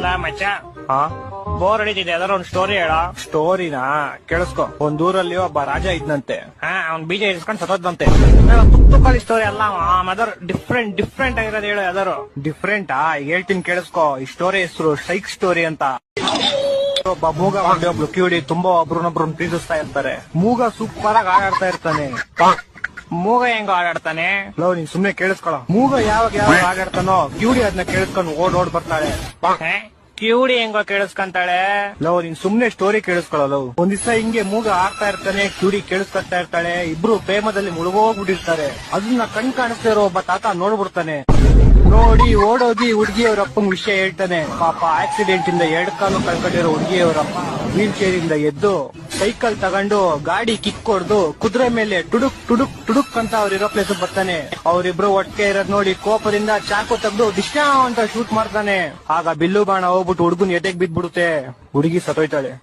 ಲಾ ಮಚ್ಚ ಹಾ ಬೋರ್ ಹೊಡಿತಿದೆ ಯಾವ್ದಾರ ಒಂದ್ ಸ್ಟೋರಿ ಹೇಳ. ಸ್ಟೋರಿನಾ ಕೇಳಿಸ್ಕೊ. ಒಂದೂರಲ್ಲಿ ಒಬ್ಬ ರಾಜ ಇದ್ನಂತೆ. ಅವ್ನ್ ಬೀಜ ಇಸ್ಕೊಂಡ್ ಸತ್ತೋದಂತೆ. ತುಕ್ಕಲಿ ಸ್ಟೋರಿ ಅಲ್ಲ ಅದರ ಡಿಫ್ರೆಂಟ್ ಡಿಫ್ರೆಂಟ್ ಆಗಿರೋದು ಹೇಳು ಯಾವ್ದಾರು. ಡಿಫ್ರೆಂಟಾ ಹೇಳ್ತೀನಿ ಕೇಳಿಸ್ಕೊ. ಈ ಸ್ಟೋರಿ ಹೆಸರು ಶೈಕ್ ಸ್ಟೋರಿ ಅಂತ. ಒಬ್ಬ ಮೂಗ ಒಂದೇ ಒಬ್ಳು ಕಿವಿಡಿ ತುಂಬಾ ಒಬ್ರನ್ನೊಬ್ರನ್ನ ಪ್ರೀತಿಸ್ತಾ ಇರ್ತಾರೆ. ಮೂಗ ಸೂಪರ್ ಆಗಿ ಆಡಾಡ್ತಾ ಇರ್ತಾನೆ. ಮೂಗ ಹೆಂಗ ಆಡಾಡ್ತಾನೆ? ಲವ್ ನೀನ್ ಸುಮ್ನೆ ಕೇಳಿಸ್ಕೊಳ. ಮೂಗ ಯಾವಾಗ ಆಡಾಡ್ತಾನೋ ಕಿವಿಡಿ ಅದನ್ನ ಕೇಳಿಸ್ಕೊಂಡು ಓಡ್ ಬರ್ತಾಳೆ. ಕಿವುಡಿ ಹೆಂಗೋ ಕೇಳಿಸ್ಕೊಂತಾಳೆ? ಲವ್ ನೀನ್ ಸುಮ್ನೆ ಸ್ಟೋರಿ ಕೇಳಿಸ್ಕೊಳ. ಲವ್ ಒಂದ್ ದಿವಸ ಹಿಂಗೆ ಮೂಗ ಆಡ್ತಾ ಇರ್ತಾನೆ, ಕಿವಿಡಿ ಕೇಳಿಸ್ಕೊತಾ ಇರ್ತಾಳೆ. ಇಬ್ರು ಪ್ರೇಮದಲ್ಲಿ ಮುಳುಗೋಗ್ಬಿಟ್ಟಿರ್ತಾರೆ. ಅದನ್ನ ಕಣ್ ಕಾಣಿಸ್ತಾ ಇರೋ ಒಬ್ಬ ತಾತ ನೋಡ್ಬಿಡ್ತಾನೆ. ನೋಡಿ ಓಡೋಗಿ ಹುಡುಗಿಯವ್ರ ಅಪ್ಪಂಗ್ ವಿಷಯ ಹೇಳ್ತಾನೆ. ಪಾಪ ಆಕ್ಸಿಡೆಂಟ್ ಇಂದ 2 ಕಾಲು ಕಳ್ಕೊಂಡಿರೋ ಹುಡುಗಿಯವರಪ್ಪ ವೀಲ್ ಚೇರ್ ಇಂದ ಎದ್ದು ಸೈಕಲ್ ತಗೊಂಡು ಗಾಡಿ ಕಿಕ್ ಹೊಡ್ದು ಕುದುರೆ ಮೇಲೆ ಟುಡುಕ್ ಟುಡುಕ್ ಟುಡುಕ್ ಅಂತ ಅವ್ರಿರೋ ಪ್ಲೇಸ್ ಬರ್ತಾನೆ. ಅವ್ರಿಬ್ರು ಒಟ್ಟಿಗೆ ಇರೋದ್ ನೋಡಿ ಕೋಪದಿಂದ ಚಾಕು ತೆಗ್ದು ಡಿಶ್ನಾ ಅಂತ ಶೂಟ್ ಮಾಡ್ತಾನೆ. ಆಗ ಬಿಲ್ಲು ಬಾಣ ಹೋಗ್ಬಿಟ್ಟು ಹುಡುಗನ್ ಎದೆಗ್ ಬಿದ್ಬಿಡುತ್ತೆ. ಹುಡುಗಿ ಸತ್ತೋಯ್ತಾಳೆ.